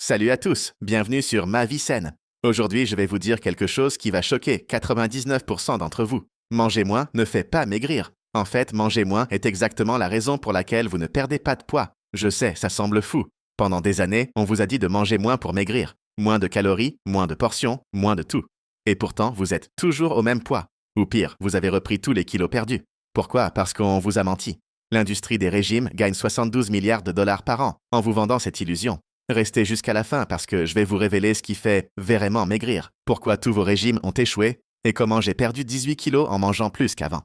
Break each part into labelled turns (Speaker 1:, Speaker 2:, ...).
Speaker 1: Salut à tous, bienvenue sur Ma Vie Saine. Aujourd'hui, je vais vous dire quelque chose qui va choquer 99% d'entre vous. Manger moins ne fait pas maigrir. En fait, manger moins est exactement la raison pour laquelle vous ne perdez pas de poids. Je sais, ça semble fou. Pendant des années, on vous a dit de manger moins pour maigrir. Moins de calories, moins de portions, moins de tout. Et pourtant, vous êtes toujours au même poids. Ou pire, vous avez repris tous les kilos perdus. Pourquoi? Parce qu'on vous a menti. L'industrie des régimes gagne 72 milliards de dollars par an en vous vendant cette illusion. Restez jusqu'à la fin parce que je vais vous révéler ce qui fait vraiment maigrir, pourquoi tous vos régimes ont échoué et comment j'ai perdu 18 kilos en mangeant plus qu'avant.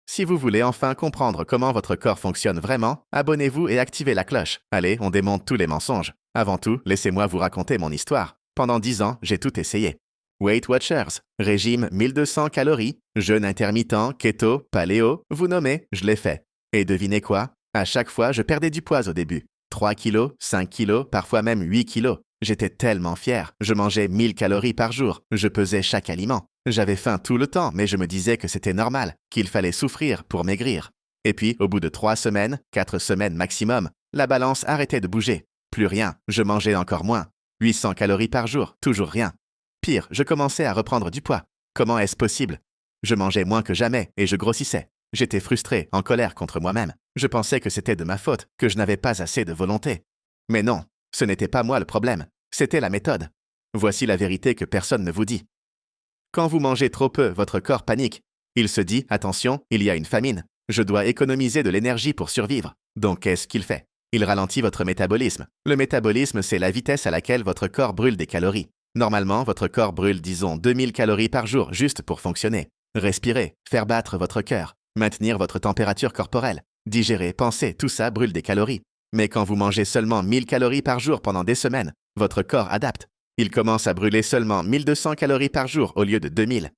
Speaker 1: Si vous voulez enfin comprendre comment votre corps fonctionne vraiment, abonnez-vous et activez la cloche. Allez, on démonte tous les mensonges. Avant tout, laissez-moi vous raconter mon histoire. Pendant 10 ans, j'ai tout essayé. Weight Watchers, régime 1200 calories, jeûne intermittent, keto, paléo, vous nommez, je l'ai fait. Et devinez quoi? À chaque fois, je perdais du poids au début. 3 kilos, 5 kilos, parfois même 8 kilos. J'étais tellement fier. Je mangeais 1000 calories par jour. Je pesais chaque aliment. J'avais faim tout le temps, mais je me disais que c'était normal, qu'il fallait souffrir pour maigrir. Et puis, au bout de 3 semaines, 4 semaines maximum, la balance arrêtait de bouger. Plus rien. Je mangeais encore moins. 800 calories par jour, toujours rien. Pire, je commençais à reprendre du poids. Comment est-ce possible? Je mangeais moins que jamais et je grossissais. J'étais frustré, en colère contre moi-même. Je pensais que c'était de ma faute, que je n'avais pas assez de volonté. Mais non, ce n'était pas moi le problème, c'était la méthode. Voici la vérité que personne ne vous dit. Quand vous mangez trop peu, votre corps panique. Il se dit, attention, il y a une famine. Je dois économiser de l'énergie pour survivre. Donc qu'est-ce qu'il fait? Il ralentit votre métabolisme. Le métabolisme, c'est la vitesse à laquelle votre corps brûle des calories. Normalement, votre corps brûle, disons, 2000 calories par jour juste pour fonctionner. Respirer, faire battre votre cœur, maintenir votre température corporelle, digérer, penser, tout ça brûle des calories. Mais quand vous mangez seulement 1000 calories par jour pendant des semaines, votre corps adapte. Il commence à brûler seulement 1200 calories par jour au lieu de 2000.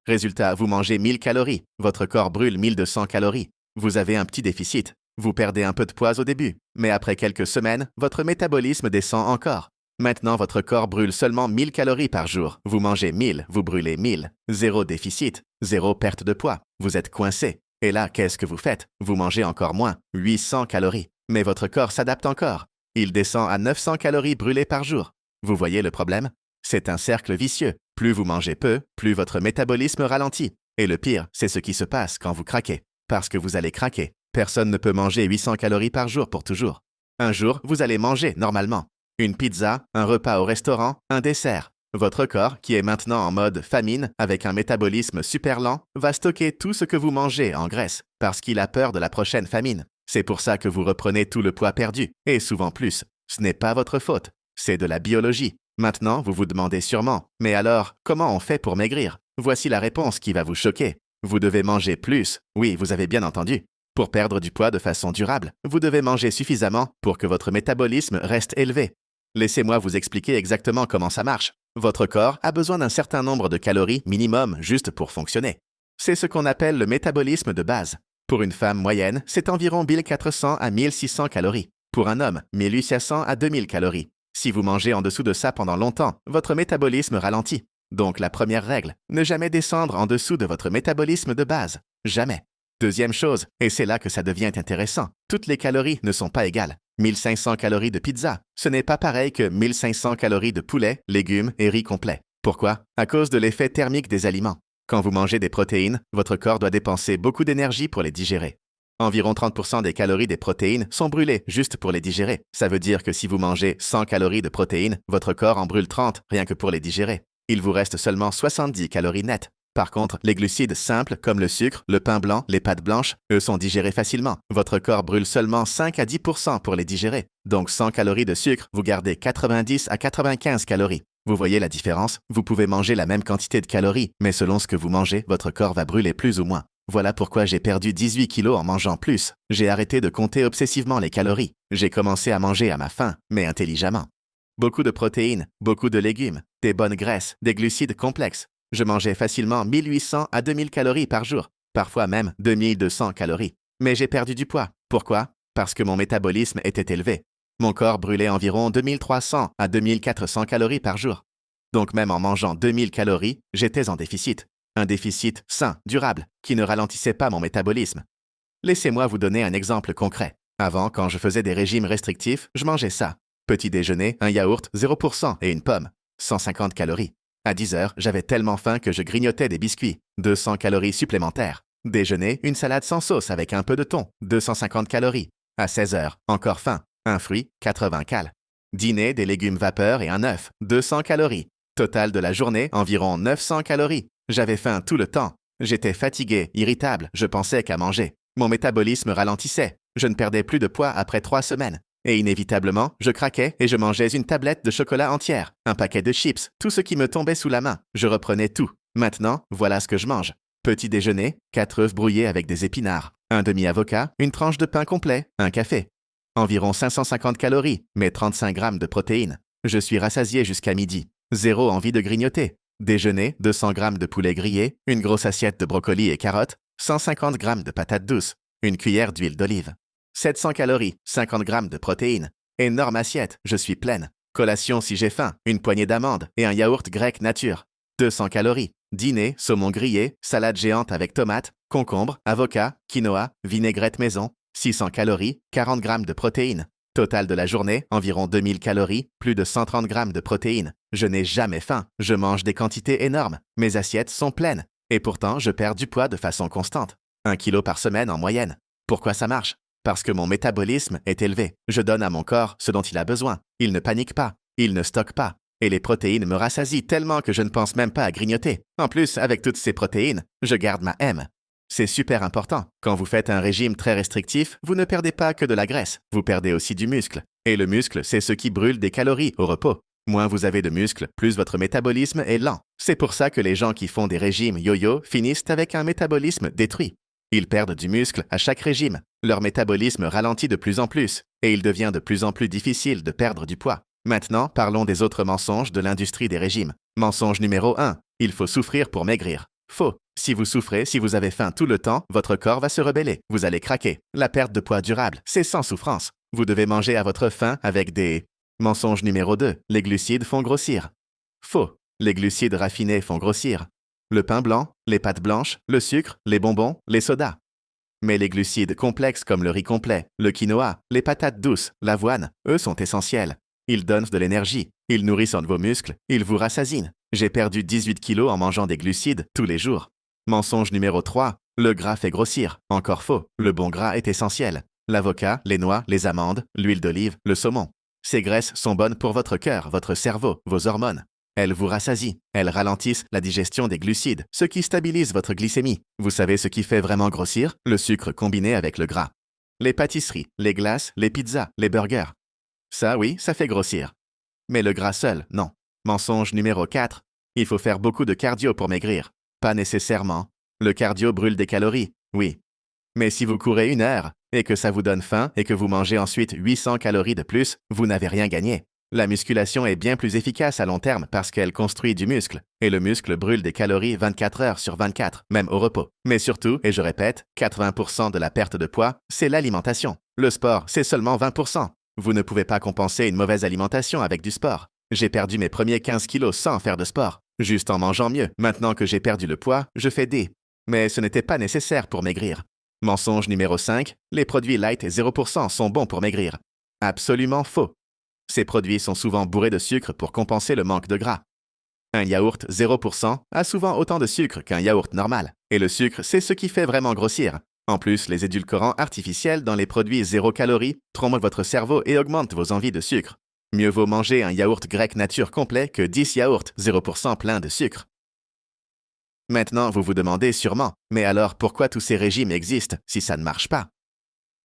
Speaker 1: Résultat, vous mangez 1000 calories, votre corps brûle 1200 calories. Vous avez un petit déficit. Vous perdez un peu de poids au début, mais après quelques semaines, votre métabolisme descend encore. Maintenant, votre corps brûle seulement 1000 calories par jour. Vous mangez 1000, vous brûlez 1000. Zéro déficit, zéro perte de poids. Vous êtes coincé. Et là, qu'est-ce que vous faites? Vous mangez encore moins, 800 calories. Mais votre corps s'adapte encore. Il descend à 900 calories brûlées par jour. Vous voyez le problème? C'est un cercle vicieux. Plus vous mangez peu, plus votre métabolisme ralentit. Et le pire, c'est ce qui se passe quand vous craquez. Parce que vous allez craquer. Personne ne peut manger 800 calories par jour pour toujours. Un jour, vous allez manger normalement. Une pizza, un repas au restaurant, un dessert. Votre corps, qui est maintenant en mode famine, avec un métabolisme super lent, va stocker tout ce que vous mangez en graisse, parce qu'il a peur de la prochaine famine. C'est pour ça que vous reprenez tout le poids perdu, et souvent plus. Ce n'est pas votre faute, c'est de la biologie. Maintenant, vous vous demandez sûrement, mais alors, comment on fait pour maigrir? Voici la réponse qui va vous choquer. Vous devez manger plus, oui, vous avez bien entendu. Pour perdre du poids de façon durable, vous devez manger suffisamment pour que votre métabolisme reste élevé. Laissez-moi vous expliquer exactement comment ça marche. Votre corps a besoin d'un certain nombre de calories minimum juste pour fonctionner. C'est ce qu'on appelle le métabolisme de base. Pour une femme moyenne, c'est environ 1400 à 1600 calories. Pour un homme, 1800 à 2000 calories. Si vous mangez en dessous de ça pendant longtemps, votre métabolisme ralentit. Donc la première règle, ne jamais descendre en dessous de votre métabolisme de base. Jamais. Deuxième chose, et c'est là que ça devient intéressant, toutes les calories ne sont pas égales. 1500 calories de pizza, ce n'est pas pareil que 1500 calories de poulet, légumes et riz complet. Pourquoi? À cause de l'effet thermique des aliments. Quand vous mangez des protéines, votre corps doit dépenser beaucoup d'énergie pour les digérer. Environ 30% des calories des protéines sont brûlées juste pour les digérer. Ça veut dire que si vous mangez 100 calories de protéines, votre corps en brûle 30 rien que pour les digérer. Il vous reste seulement 70 calories nettes. Par contre, les glucides simples comme le sucre, le pain blanc, les pâtes blanches, eux sont digérés facilement. Votre corps brûle seulement 5 à 10% pour les digérer. Donc 100 calories de sucre, vous gardez 90 à 95 calories. Vous voyez la différence? Vous pouvez manger la même quantité de calories, mais selon ce que vous mangez, votre corps va brûler plus ou moins. Voilà pourquoi j'ai perdu 18 kilos en mangeant plus. J'ai arrêté de compter obsessivement les calories. J'ai commencé à manger à ma faim, mais intelligemment. Beaucoup de protéines, beaucoup de légumes, des bonnes graisses, des glucides complexes. Je mangeais facilement 1800 à 2000 calories par jour, parfois même 2200 calories. Mais j'ai perdu du poids. Pourquoi? Parce que mon métabolisme était élevé. Mon corps brûlait environ 2300 à 2400 calories par jour. Donc même en mangeant 2000 calories, j'étais en déficit. Un déficit sain, durable, qui ne ralentissait pas mon métabolisme. Laissez-moi vous donner un exemple concret. Avant, quand je faisais des régimes restrictifs, je mangeais ça. Petit déjeuner, un yaourt 0% et une pomme, 150 calories. À 10 heures, j'avais tellement faim que je grignotais des biscuits, 200 calories supplémentaires. Déjeuner, une salade sans sauce avec un peu de thon, 250 calories. À 16 heures, encore faim, un fruit, 80 cal. Dîner, des légumes vapeur et un œuf, 200 calories. Total de la journée, environ 900 calories. J'avais faim tout le temps. J'étais fatigué, irritable, je pensais qu'à manger. Mon métabolisme ralentissait. Je ne perdais plus de poids après 3 semaines. Et inévitablement, je craquais et je mangeais une tablette de chocolat entière, un paquet de chips, tout ce qui me tombait sous la main. Je reprenais tout. Maintenant, voilà ce que je mange. Petit déjeuner, 4 œufs brouillés avec des épinards, un demi-avocat, une tranche de pain complet, un café. Environ 550 calories, mais 35 grammes de protéines. Je suis rassasié jusqu'à midi. Zéro envie de grignoter. Déjeuner, 200 grammes de poulet grillé, une grosse assiette de brocolis et carottes, 150 grammes de patates douces, une cuillère d'huile d'olive. 700 calories, 50 grammes de protéines. Énorme assiette, je suis pleine. Collation si j'ai faim, une poignée d'amandes et un yaourt grec nature. 200 calories. Dîner, saumon grillé, salade géante avec tomates, concombre, avocat, quinoa, vinaigrette maison. 600 calories, 40 grammes de protéines. Total de la journée, environ 2000 calories, plus de 130 grammes de protéines. Je n'ai jamais faim, je mange des quantités énormes. Mes assiettes sont pleines. Et pourtant, je perds du poids de façon constante. 1 kilo par semaine en moyenne. Pourquoi ça marche? Parce que mon métabolisme est élevé. Je donne à mon corps ce dont il a besoin. Il ne panique pas. Il ne stocke pas. Et les protéines me rassasient tellement que je ne pense même pas à grignoter. En plus, avec toutes ces protéines, je garde ma M. C'est super important. Quand vous faites un régime très restrictif, vous ne perdez pas que de la graisse. Vous perdez aussi du muscle. Et le muscle, c'est ce qui brûle des calories au repos. Moins vous avez de muscles, plus votre métabolisme est lent. C'est pour ça que les gens qui font des régimes yo-yo finissent avec un métabolisme détruit. Ils perdent du muscle à chaque régime. Leur métabolisme ralentit de plus en plus et il devient de plus en plus difficile de perdre du poids. Maintenant, parlons des autres mensonges de l'industrie des régimes. Mensonge numéro 1. Il faut souffrir pour maigrir. Faux. Si vous souffrez, si vous avez faim tout le temps, votre corps va se rebeller. Vous allez craquer. La perte de poids durable, c'est sans souffrance. Vous devez manger à votre faim avec des... Mensonge numéro 2. Les glucides font grossir. Faux. Les glucides raffinés font grossir. Le pain blanc, les pâtes blanches, le sucre, les bonbons, les sodas. Mais les glucides complexes comme le riz complet, le quinoa, les patates douces, l'avoine, eux sont essentiels. Ils donnent de l'énergie, ils nourrissent vos muscles, ils vous rassasient. J'ai perdu 18 kilos en mangeant des glucides tous les jours. Mensonge numéro 3. Le gras fait grossir. Encore faux. Le bon gras est essentiel. L'avocat, les noix, les amandes, l'huile d'olive, le saumon. Ces graisses sont bonnes pour votre cœur, votre cerveau, vos hormones. Elles vous rassasient. Elles ralentissent la digestion des glucides, ce qui stabilise votre glycémie. Vous savez ce qui fait vraiment grossir? Le sucre combiné avec le gras. Les pâtisseries, les glaces, les pizzas, les burgers. Ça, oui, ça fait grossir. Mais le gras seul, non. Mensonge numéro 4. Il faut faire beaucoup de cardio pour maigrir. Pas nécessairement. Le cardio brûle des calories, oui. Mais si vous courez 1 heure et que ça vous donne faim et que vous mangez ensuite 800 calories de plus, vous n'avez rien gagné. La musculation est bien plus efficace à long terme parce qu'elle construit du muscle. Et le muscle brûle des calories 24 heures sur 24, même au repos. Mais surtout, et je répète, 80% de la perte de poids, c'est l'alimentation. Le sport, c'est seulement 20%. Vous ne pouvez pas compenser une mauvaise alimentation avec du sport. J'ai perdu mes premiers 15 kilos sans faire de sport, juste en mangeant mieux. Maintenant que j'ai perdu le poids, je fais des. Mais ce n'était pas nécessaire pour maigrir. Mensonge numéro 5. Les produits light et 0% sont bons pour maigrir. Absolument faux. Ces produits sont souvent bourrés de sucre pour compenser le manque de gras. Un yaourt 0% a souvent autant de sucre qu'un yaourt normal. Et le sucre, c'est ce qui fait vraiment grossir. En plus, les édulcorants artificiels dans les produits 0 calories trompent votre cerveau et augmentent vos envies de sucre. Mieux vaut manger un yaourt grec nature complet que 10 yaourts 0% pleins de sucre. Maintenant, vous vous demandez sûrement, mais alors pourquoi tous ces régimes existent si ça ne marche pas?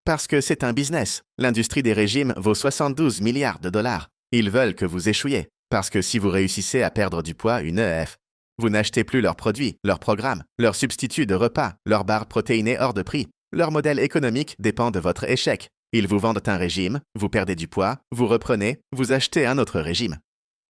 Speaker 1: Parce que c'est un business. L'industrie des régimes vaut 72 milliards de dollars. Ils veulent que vous échouiez. Parce que si vous réussissez à perdre du poids, une EF, vous n'achetez plus leurs produits, leurs programmes, leurs substituts de repas, leurs barres protéinées hors de prix. Leur modèle économique dépend de votre échec. Ils vous vendent un régime, vous perdez du poids, vous reprenez, vous achetez un autre régime.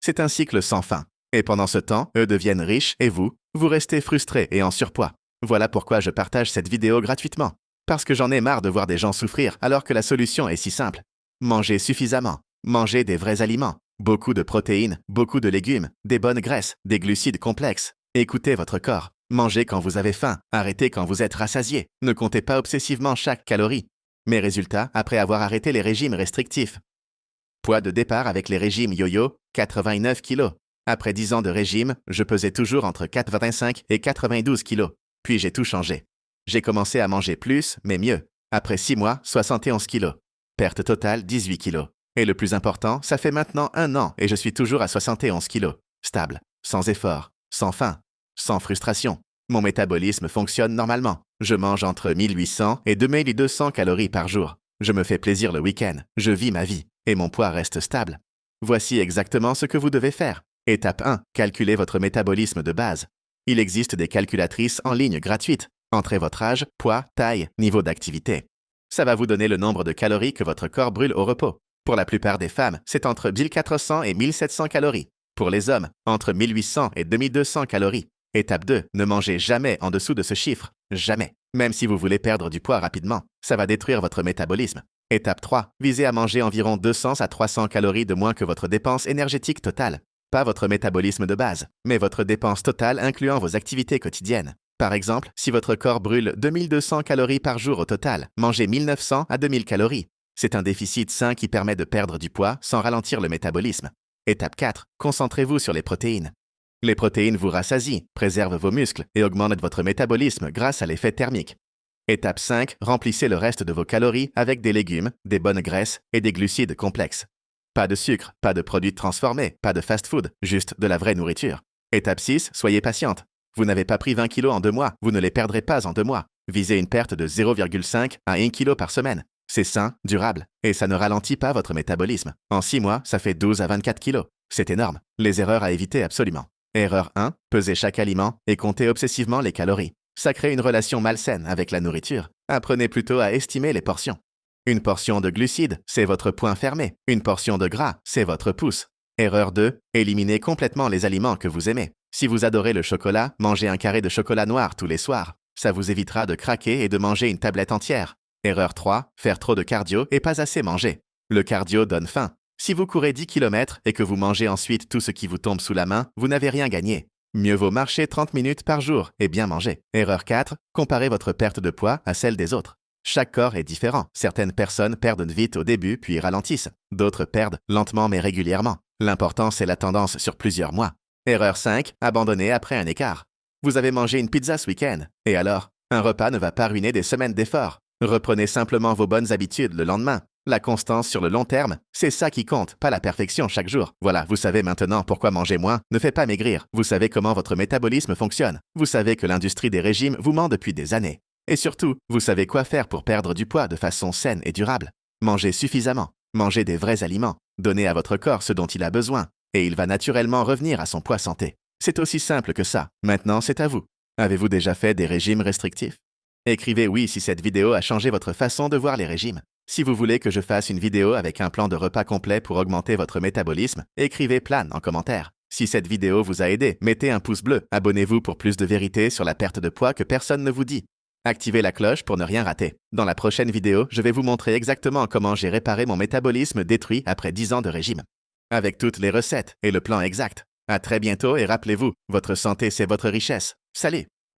Speaker 1: C'est un cycle sans fin. Et pendant ce temps, eux deviennent riches et vous restez frustré et en surpoids. Voilà pourquoi je partage cette vidéo gratuitement. Parce que j'en ai marre de voir des gens souffrir alors que la solution est si simple. Mangez suffisamment. Mangez des vrais aliments. Beaucoup de protéines, beaucoup de légumes, des bonnes graisses, des glucides complexes. Écoutez votre corps. Mangez quand vous avez faim. Arrêtez quand vous êtes rassasié. Ne comptez pas obsessivement chaque calorie. Mes résultats après avoir arrêté les régimes restrictifs. Poids de départ avec les régimes yo-yo, 89 kg. Après 10 ans de régime, je pesais toujours entre 85 et 92 kg. Puis j'ai tout changé. J'ai commencé à manger plus, mais mieux. Après 6 mois, 71 kg. Perte totale, 18 kg. Et le plus important, ça fait maintenant 1 an et je suis toujours à 71 kg. Stable, sans effort, sans faim, sans frustration. Mon métabolisme fonctionne normalement. Je mange entre 1800 et 2200 calories par jour. Je me fais plaisir le week-end. Je vis ma vie. Et mon poids reste stable. Voici exactement ce que vous devez faire. Étape 1. Calculez votre métabolisme de base. Il existe des calculatrices en ligne gratuites. Entrez votre âge, poids, taille, niveau d'activité. Ça va vous donner le nombre de calories que votre corps brûle au repos. Pour la plupart des femmes, c'est entre 1400 et 1700 calories. Pour les hommes, entre 1800 et 2200 calories. Étape 2. Ne mangez jamais en dessous de ce chiffre. Jamais. Même si vous voulez perdre du poids rapidement, ça va détruire votre métabolisme. Étape 3. Visez à manger environ 200 à 300 calories de moins que votre dépense énergétique totale. Pas votre métabolisme de base, mais votre dépense totale incluant vos activités quotidiennes. Par exemple, si votre corps brûle 2200 calories par jour au total, mangez 1900 à 2000 calories. C'est un déficit sain qui permet de perdre du poids sans ralentir le métabolisme. Étape 4. Concentrez-vous sur les protéines. Les protéines vous rassasient, préservent vos muscles et augmentent votre métabolisme grâce à l'effet thermique. Étape 5. Remplissez le reste de vos calories avec des légumes, des bonnes graisses et des glucides complexes. Pas de sucre, pas de produits transformés, pas de fast-food, juste de la vraie nourriture. Étape 6. Soyez patiente. Vous n'avez pas pris 20 kilos en 2 mois, vous ne les perdrez pas en 2 mois. Visez une perte de 0,5 à 1 kg par semaine. C'est sain, durable, et ça ne ralentit pas votre métabolisme. En 6 mois, ça fait 12 à 24 kilos. C'est énorme. Les erreurs à éviter absolument. Erreur 1. Pesez chaque aliment et comptez obsessivement les calories. Ça crée une relation malsaine avec la nourriture. Apprenez plutôt à estimer les portions. Une portion de glucides, c'est votre poing fermé. Une portion de gras, c'est votre pouce. Erreur 2. Éliminez complètement les aliments que vous aimez. Si vous adorez le chocolat, mangez un carré de chocolat noir tous les soirs. Ça vous évitera de craquer et de manger une tablette entière. Erreur 3. Faire trop de cardio et pas assez manger. Le cardio donne faim. Si vous courez 10 km et que vous mangez ensuite tout ce qui vous tombe sous la main, vous n'avez rien gagné. Mieux vaut marcher 30 minutes par jour et bien manger. Erreur 4. Comparez votre perte de poids à celle des autres. Chaque corps est différent. Certaines personnes perdent vite au début puis ralentissent. D'autres perdent lentement mais régulièrement. L'important, c'est la tendance sur plusieurs mois. Erreur 5. Abandonner après un écart. Vous avez mangé une pizza ce week-end. Et alors? Un repas ne va pas ruiner des semaines d'efforts. Reprenez simplement vos bonnes habitudes le lendemain. La constance sur le long terme, c'est ça qui compte, pas la perfection chaque jour. Voilà, vous savez maintenant pourquoi manger moins ne fait pas maigrir. Vous savez comment votre métabolisme fonctionne. Vous savez que l'industrie des régimes vous ment depuis des années. Et surtout, vous savez quoi faire pour perdre du poids de façon saine et durable. Mangez suffisamment. Mangez des vrais aliments. Donnez à votre corps ce dont il a besoin. Et il va naturellement revenir à son poids santé. C'est aussi simple que ça. Maintenant, c'est à vous. Avez-vous déjà fait des régimes restrictifs? Écrivez oui si cette vidéo a changé votre façon de voir les régimes. Si vous voulez que je fasse une vidéo avec un plan de repas complet pour augmenter votre métabolisme, écrivez plan en commentaire. Si cette vidéo vous a aidé, mettez un pouce bleu. Abonnez-vous pour plus de vérité sur la perte de poids que personne ne vous dit. Activez la cloche pour ne rien rater. Dans la prochaine vidéo, je vais vous montrer exactement comment j'ai réparé mon métabolisme détruit après 10 ans de régime. Avec toutes les recettes et le plan exact. À très bientôt et rappelez-vous, votre santé c'est votre richesse. Salut!